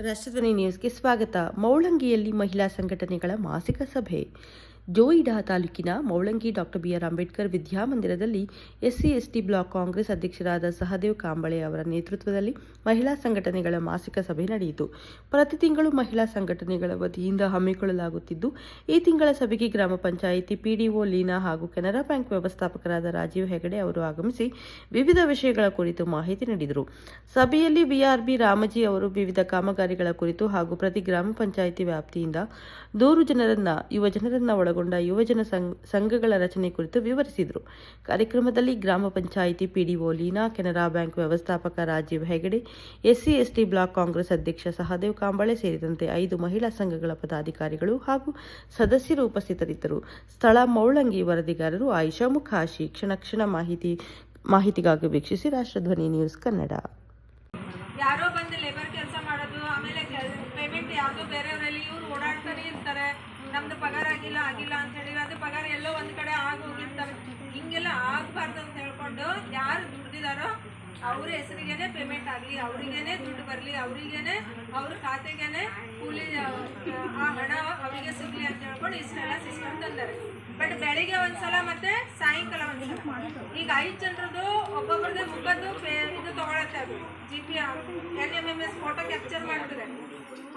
ರಾಷ್ಟ್ರಧ್ವನಿ ನ್ಯೂಸ್ಗೆ ಸ್ವಾಗತ. ಮೌಳಂಗಿಯಲ್ಲಿ ಮಹಿಳಾ ಸಂಘಟನೆಗಳ ಮಾಸಿಕ ಸಭೆ. ಜೋಯಿಡಾ ತಾಲೂಕಿನ ಮೌಳಂಗಿ ಡಾಕ್ಟರ್ ಬಿಆರ್ ಅಂಬೇಡ್ಕರ್ ವಿದ್ಯಾಮಂದಿರದಲ್ಲಿ ಎಸ್ಸಿ/ಎಸ್ಟಿ ಬ್ಲಾಕ್ ಕಾಂಗ್ರೆಸ್ ಅಧ್ಯಕ್ಷರಾದ ಸಹದೇವ್ ಕಾಂಬಳೆ ಅವರ ನೇತೃತ್ವದಲ್ಲಿ ಮಹಿಳಾ ಸಂಘಟನೆಗಳ ಮಾಸಿಕ ಸಭೆ ನಡೆಯಿತು. ಪ್ರತಿ ತಿಂಗಳು ಮಹಿಳಾ ಸಂಘಟನೆಗಳ ವತಿಯಿಂದ ಹಮ್ಮಿಕೊಳ್ಳಲಾಗುತ್ತಿದ್ದು, ಈ ತಿಂಗಳ ಸಭೆಗೆ ಗ್ರಾಮ ಪಂಚಾಯಿತಿ ಪಿಡಿಒ ಲೀನಾ ಹಾಗೂ ಕೆನರಾ ಬ್ಯಾಂಕ್ ವ್ಯವಸ್ಥಾಪಕರಾದ ರಾಜೀವ್ ಹೆಗಡೆ ಅವರು ಆಗಮಿಸಿ ವಿವಿಧ ವಿಷಯಗಳ ಕುರಿತು ಮಾಹಿತಿ ನೀಡಿದರು. ಸಭೆಯಲ್ಲಿ ವಿಆರ್ಬಿ ರಾಮಜಿ ಅವರು ವಿವಿಧ ಕಾಮಗಾರಿಗಳ ಕುರಿತು ಹಾಗೂ ಪ್ರತಿ ಗ್ರಾಮ ಪಂಚಾಯಿತಿ ವ್ಯಾಪ್ತಿಯಿಂದ 100 ಜನರನ್ನ ಯುವ ಜನರನ್ನ ಒಳಗೊಂಡ ಯುವಜನ ಸಂಘಗಳ ರಚನೆ ಕುರಿತು ವಿವರಿಸಿದರು. ಕಾರ್ಯಕ್ರಮದಲ್ಲಿ ಗ್ರಾಮ ಪಂಚಾಯಿತಿ ಪಿಡಿಒ ಲೀನಾ, ಕೆನರಾ ಬ್ಯಾಂಕ್ ವ್ಯವಸ್ಥಾಪಕ ರಾಜೀವ್ ಹೆಗಡೆ, ಎಸ್ಸಿ/ಎಸ್ಟಿ ಬ್ಲಾಕ್ ಕಾಂಗ್ರೆಸ್ ಅಧ್ಯಕ್ಷ ಸಹದೇವ್ ಕಾಂಬಳೆ ಸೇರಿದಂತೆ 5 ಮಹಿಳಾ ಸಂಘಗಳ ಪದಾಧಿಕಾರಿಗಳು ಹಾಗೂ ಸದಸ್ಯರು ಉಪಸ್ಥಿತರಿದ್ದರು. ಸ್ಥಳ ಮೌಳಂಗಿ. ವರದಿಗಾರರು ಆಯಿಷಾ ಮುಖಾಶಿ. ಕ್ಷಣ ಮಾಹಿತಿಗಾಗಿ ವೀಕ್ಷಿಸಿ ರಾಷ್ಟ್ರಧ್ವನಿ ನ್ಯೂಸ್ ಕನ್ನಡ. ಯಾರೋ ಬಂದು ಲೇಬರ್ ಕೆಲಸ ಮಾಡೋದು, ಆಮೇಲೆ ಪೇಮೆಂಟ್ ಯಾವುದೋ ಬೇರೆಯವರಲ್ಲಿ ಇವ್ರು ಓಡಾಡ್ತಾನೆ ಇರ್ತಾರೆ. ನಮ್ದು ಪಗಾರ ಆಗಿಲ್ಲ ಅಂತ ಹೇಳಿ ಅದು ಪಗಾರ ಎಲ್ಲೋ ಒಂದು ಕಡೆ ಹೋಗಿರ್ತಾರೆ. ಹಿಂಗೆಲ್ಲ ಆಗಬಾರ್ದು ಅಂತ ಹೇಳ್ಕೊಂಡು ಯಾರು ದುಡ್ದಿದಾರೋ ಅವ್ರ ಹೆಸರಿಗೇನೆ ಪೇಮೆಂಟ್ ಆಗಲಿ, ಅವರಿಗೇನೆ ದುಡ್ಡು ಬರಲಿ, ಅವರಿಗೇನೆ ಅವ್ರ ಖಾತೆಗೇನೆ ಕೂಲಿ ಆ ಹಣ ಅವರಿಗೆ ಸಿಗಲಿ ಅಂತ ಹೇಳ್ಕೊಂಡು ಇಷ್ಟೆಲ್ಲ ಸಿಸ್ಟಮ್ ತಂದಾರೆ. ಬಟ್ ಬೆಳಿಗ್ಗೆ ಒಂದ್ಸಲ ಮತ್ತೆ ಸಾಯಂಕಾಲ ಒಂದ್ಸಲ ಈಗ 5 ಜನರದ್ದು ಒಬ್ಬೊಬ್ಬರದೇ ಮುಖದ್ದು ಇದು ತಗೊಳತ್ತೆ. ಅದು GP NMMS ಫೋಟೋ ಕ್ಯಾಪ್ಚರ್ ಮಾಡ್ತದೆ.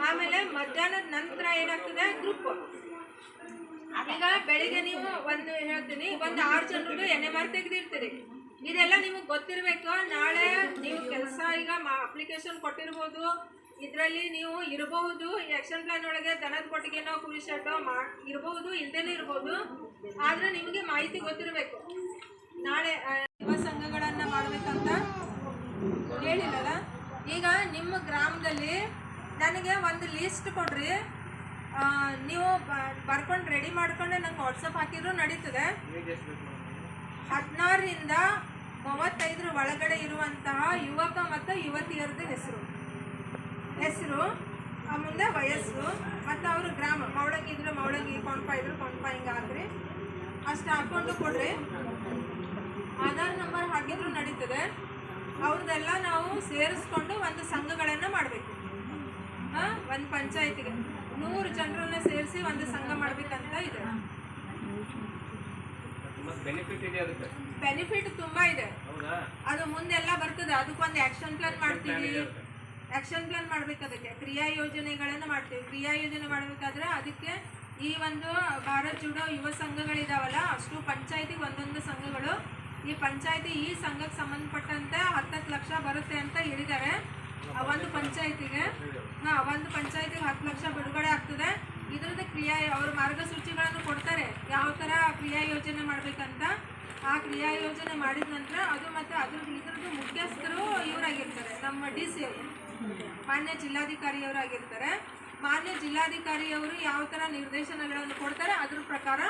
ಆಮೇಲೆ ಮಧ್ಯಾಹ್ನದ ನಂತರ ಏನಾಗ್ತದೆ, ಗ್ರೂಪ್. ಈಗ ಬೆಳಿಗ್ಗೆ ನೀವು ಒಂದು ಹೇಳ್ತೀನಿ, ಒಂದು 6 ಜನರದ್ದು NMR ತೆಗೆದಿರ್ತೀರಿ. ಇದೆಲ್ಲ ನಿಮಗೆ ಗೊತ್ತಿರಬೇಕು. ನಾಳೆ ನೀವು ಕೆಲಸ ಈಗ ಅಪ್ಲಿಕೇಶನ್ ಕೊಟ್ಟಿರ್ಬೋದು, ಇದರಲ್ಲಿ ನೀವು ಇರಬಹುದು. ಆಕ್ಷನ್ ಪ್ಲಾನ್ ಒಳಗೆ ದನದ ಕೊಟ್ಟಿಗೆನೋ ಕುರಿ ಶೆಡ್ಡೋ ಇರಬಹುದು, ಇಲ್ಲದೇನೂ ಇರ್ಬೋದು. ಆದರೆ ನಿಮಗೆ ಮಾಹಿತಿ ಗೊತ್ತಿರಬೇಕು. ನಾಳೆ ಯುವ ಸಂಘಗಳನ್ನು ಮಾಡಬೇಕಂತ ಹೇಳಿಲ್ಲಲ್ಲ. ಈಗ ನಿಮ್ಮ ಗ್ರಾಮದಲ್ಲಿ ನನಗೆ ಒಂದು ಲಿಸ್ಟ್ ಕೊಡ್ರಿ, ನೀವು ಬರ್ಕೊಂಡು ರೆಡಿ ಮಾಡ್ಕೊಂಡು ನಂಗೆ ವಾಟ್ಸಪ್ ಹಾಕಿದ್ರು ನಡೀತದೆ. 16ರಿಂದ 35 ಒಳಗಡೆ ಇರುವಂತಹ ಯುವಕ ಮತ್ತು ಯುವತಿಯರದ್ದು ಹೆಸರು ಮುಂದೆ ವಯಸ್ಸು ಮತ್ತು ಅವರು ಗ್ರಾಮ. ಮೌಳಂಗಿ ಇದ್ರೆ ಮೌಳಂಗಿ, ಕೊಂಡ್ಪ ಇದ್ರೆ ಕೊಂಡ್ಪ, ಹಿಂಗೆ ಹಾಕ್ರಿ. ಅಷ್ಟು ಹಾಕ್ಕೊಂಡು ಕೊಡ್ರಿ. ಆಧಾರ್ ನಂಬರ್ ಹಾಕಿದ್ರು ನಡೀತದೆ. ಅವ್ರದ್ದೆಲ್ಲ ನಾವು ಸೇರಿಸ್ಕೊಂಡು ಒಂದು ಸಂಘಗಳನ್ನು ಮಾಡಬೇಕು. ಒಂದು ಪಂಚಾಯತಿಗೆ 100 ಜನರನ್ನ ಸೇರಿಸಿ ಒಂದು ಸಂಘ ಮಾಡಬೇಕಂತ ಇದೆ. ಬೆನಿಫಿಟ್ ತುಂಬ ಇದೆ. ಅದು ಮುಂದೆಲ್ಲ ಬರ್ತದೆ. ಅದಕ್ಕೊಂದು ಆ್ಯಕ್ಷನ್ ಪ್ಲಾನ್ ಮಾಡ್ತೀವಿ. ಆ್ಯಕ್ಷನ್ ಪ್ಲಾನ್ ಮಾಡಬೇಕು. ಅದಕ್ಕೆ ಕ್ರಿಯಾ ಯೋಜನೆಗಳನ್ನು ಮಾಡ್ತೀವಿ. ಕ್ರಿಯಾ ಯೋಜನೆ ಮಾಡಬೇಕಾದ್ರೆ ಅದಕ್ಕೆ ಈ ಒಂದು ಭಾರತ್ ಜೋಡೋ ಯುವ ಸಂಘಗಳಿದಾವಲ್ಲ, ಅಷ್ಟು ಪಂಚಾಯತಿಗೆ ಒಂದೊಂದು ಸಂಘಗಳು. ಈ ಪಂಚಾಯತಿ ಈ ಸಂಘಕ್ಕೆ ಸಂಬಂಧಪಟ್ಟಂತೆ 10 ಲಕ್ಷ ಬರುತ್ತೆ ಅಂತ ಹೇಳಿದ್ದಾರೆ. ಒಂದು ಪಂಚಾಯತಿಗೆ 10 ಲಕ್ಷ ಬಿಡುಗಡೆ ಆಗ್ತದೆ. ಇದರದ್ದು ಅವ್ರ ಮಾರ್ಗಸೂಚಿಗಳನ್ನು ಕೊಡ್ತಾರೆ, ಯಾವ ಥರ ಕ್ರಿಯಾ ಯೋಜನೆ ಮಾಡಬೇಕಂತ. ಆ ಕ್ರಿಯಾ ಯೋಜನೆ ಮಾಡಿದ ನಂತರ ಅದು ಮತ್ತು ಇದ್ರದ್ದು ಮುಖ್ಯಸ್ಥರು ಇವರಾಗಿರ್ತಾರೆ, ನಮ್ಮ DC ಅವರು, ಮಾನ್ಯ ಜಿಲ್ಲಾಧಿಕಾರಿಯವರಾಗಿರ್ತಾರೆ. ಮಾನ್ಯ ಜಿಲ್ಲಾಧಿಕಾರಿಯವರು ಯಾವ ಥರ ನಿರ್ದೇಶನಗಳನ್ನು ಕೊಡ್ತಾರೆ ಅದ್ರ ಪ್ರಕಾರ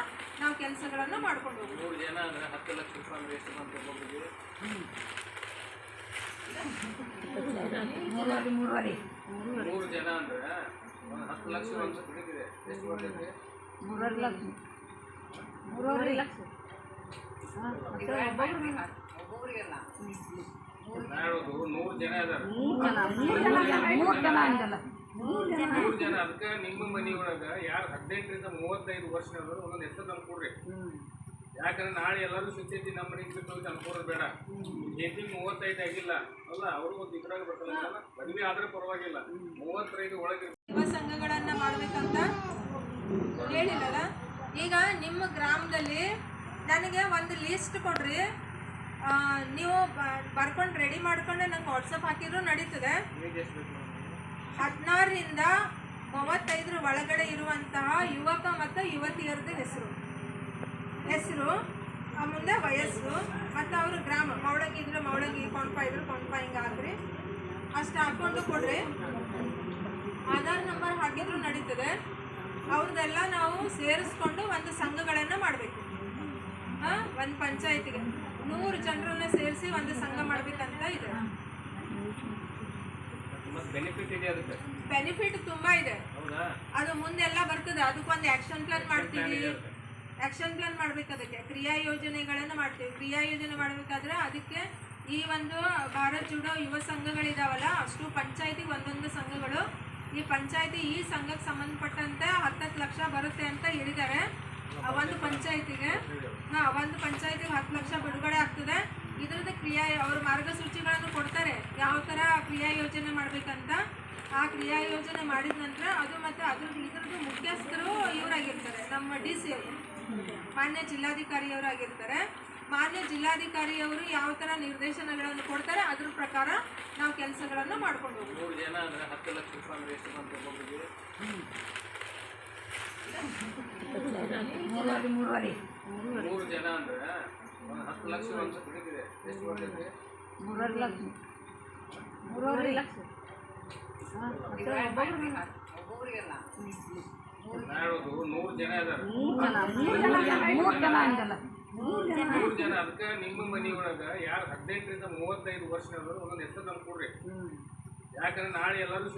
ನಾವು ಕೆಲಸಗಳನ್ನು ಮಾಡ್ಕೊಂಡು ಹೋಗ್ತೀವಿ. 3 ಜನ ಅಂದರೆ 10 ಲಕ್ಷ ರೂಪಾಯಿ ಎಷ್ಟು ಬಂತು ಒಬ್ಬೊಬ್ಬರಿಗೆ? 3 ಜನ ಅಂದರೆ 10 ಲಕ್ಷ ಅಂತ ಸಿಗುತ್ತೆ. ಎಷ್ಟು ಬರ್ತೈತೆ? 3.5 ಲಕ್ಷ. 3.5 ಲಕ್ಷ ಒಬ್ಬೊಬ್ಬರಿಗೆಲ್ಲ. 100 ಜನ ಇದ್ದಾರೆ. 3 ಜನ. ಅದಕ್ಕೆ ನಿಮ್ಮ ಮನೆಯೊಳಗೆ ಯಾರು 18ರಿಂದ 35 ವರ್ಷದವರು ಒಂದೊಂದು ಹೆಸರು ತಂದು ಕೊಡ್ರಿ. ಯಾಕಂದ್ರೆ ನಾಳೆ ಎಲ್ಲರೂ ಸುತ್ತೈತಿ ನಮ್ಮ ಮನೆಗೆ ಬಿಟ್ಟು ಹೋಗಿ ಅನ್ಕೋರೋದು ಬೇಡ. ಹೆಂಡತಿ 35 ಆಗಿಲ್ಲ ಅಲ್ಲ, ಅವರು ಒಂದು ಇದ್ರಾಗ ಬರ್ತಲ್ಲ, ಮದುವೆ ಆದ್ರೆ ಪರವಾಗಿಲ್ಲ, 35 ಒಳಗೆ ಯುವ ಸಂಘಗಳನ್ನು ಮಾಡಬೇಕಂತ ಹೇಳಿಲ್ಲಲ್ಲ. ಈಗ ನಿಮ್ಮ ಗ್ರಾಮದಲ್ಲಿ ನನಗೆ ಒಂದು ಲಿಸ್ಟ್ ಕೊಡ್ರಿ, ನೀವು ಬರ್ಕೊಂಡು ರೆಡಿ ಮಾಡ್ಕೊಂಡು ನಂಗೆ ವಾಟ್ಸಪ್ ಹಾಕಿದ್ರು ನಡೀತದೆ. 16ರಿಂದ 35 ಒಳಗಡೆ ಇರುವಂತಹ ಯುವಕ ಮತ್ತು ಯುವತಿಯರದ್ದು ಹೆಸರು ಮುಂದೆ ವಯಸ್ಸು ಮತ್ತು ಅವರು ಗ್ರಾಮ. ಮೌಳಂಗಿ ಇದ್ರೆ ಮೌಳಂಗಿ, ಕೊಂಡ್ಪ ಇದ್ರೆ ಕೊಂಡ್ಪ, ಹಿಂಗೆ ಹಾಕ್ರಿ. ಅಷ್ಟು ಹಾಕ್ಕೊಂಡು ಕೊಡ್ರಿ. ಆಧಾರ್ ನಂಬರ್ ಹಾಕಿದ್ರು ನಡೀತದೆ. ಅವ್ರದ್ದೆಲ್ಲ ನಾವು ಸೇರಿಸ್ಕೊಂಡು ಒಂದು ಸಂಘಗಳನ್ನು ಮಾಡಬೇಕು. ಒಂದು ಪಂಚಾಯತಿಗೆ 100 ಜನರನ್ನ ಸೇರಿಸಿ ಒಂದು ಸಂಘ ಮಾಡಬೇಕಂತ ಇದೆ. ಬೆನಿಫಿಟ್ ತುಂಬ ಇದೆ. ಅದು ಮುಂದೆಲ್ಲ ಬರ್ತದೆ. ಅದಕ್ಕೊಂದು ಆ್ಯಕ್ಷನ್ ಪ್ಲಾನ್ ಮಾಡ್ತೀವಿ. ಆ್ಯಕ್ಷನ್ ಪ್ಲಾನ್ ಮಾಡಬೇಕು. ಅದಕ್ಕೆ ಕ್ರಿಯಾ ಯೋಜನೆಗಳನ್ನು ಮಾಡ್ತೀವಿ. ಕ್ರಿಯಾ ಯೋಜನೆ ಮಾಡಬೇಕಾದ್ರೆ ಅದಕ್ಕೆ ಈ ಒಂದು ಭಾರತ್ ಜೋಡೋ ಯುವ ಸಂಘಗಳಿದಾವಲ್ಲ, ಅಷ್ಟು ಪಂಚಾಯತಿಗೆ ಒಂದೊಂದು ಸಂಘಗಳು. ಈ ಪಂಚಾಯತಿ ಈ ಸಂಘಕ್ಕೆ ಸಂಬಂಧಪಟ್ಟಂತೆ 10 ಲಕ್ಷ ಬರುತ್ತೆ ಅಂತ ಹೇಳಿದ್ದಾರೆ. ಒಂದು ಪಂಚಾಯತಿಗೆ 10 ಲಕ್ಷ ಬಿಡುಗಡೆ ಆಗ್ತದೆ. ಇದ್ರದ್ದು ಅವ್ರ ಮಾರ್ಗಸೂಚಿಗಳನ್ನು ಕೊಡ್ತಾರೆ, ಯಾವ ಥರ ಕ್ರಿಯಾ ಯೋಜನೆ ಮಾಡಬೇಕಂತ. ಆ ಕ್ರಿಯಾ ಯೋಜನೆ ಮಾಡಿದ ನಂತರ ಅದು ಮತ್ತು ಇದ್ರದ್ದು ಮುಖ್ಯಸ್ಥರು ಇವರಾಗಿರ್ತಾರೆ, ನಮ್ಮ DC ಅವರು, ಮಾನ್ಯ ಜಿಲ್ಲಾಧಿಕಾರಿಯವರಾಗಿರ್ತಾರೆ. ಮಾನ್ಯ ಜಿಲ್ಲಾಧಿಕಾರಿಯವರು ಯಾವ ಥರ ನಿರ್ದೇಶನಗಳನ್ನು ಕೊಡ್ತಾರೆ ಅದ್ರ ಪ್ರಕಾರ ನಾವು ಕೆಲಸಗಳನ್ನು ಮಾಡ್ಕೊಂಡು ಹೋಗ್ತೀವಿ. 3 ಜನ ಅಂದರೆ 10 ಲಕ್ಷ ರೂಪಾಯಿ ಅಂದರೆ ಎಷ್ಟು ಅಂತ ಹೋಗಿದ್ದೀವಿ? 3 ಜನ ಅಂದರೆ ಒಂದು 10 ಲಕ್ಷ ಅಂತ ಬಿಟ್ಟಿದೆ. ಎಷ್ಟು ಬರ್ತೈತೆ? 3.5 ಲಕ್ಷ. ನಾಡೋದು 100 ಜನ ಇದ್ದಾರೆ. 3 ಜನ ಅದಕ್ಕೆ ನಿಮ್ಮ ಮನೆಯೊಳಗೆ ಯಾರು 18 ರಿಂದ 35 ವರ್ಷ ಒಂದೊಂದು ಹೆಸರು ನಮ್ಗೆ ಕೊಡ್ರಿ. ಯಾಕಂದ್ರೆ ನಾಳೆ ಎಲ್ಲರೂ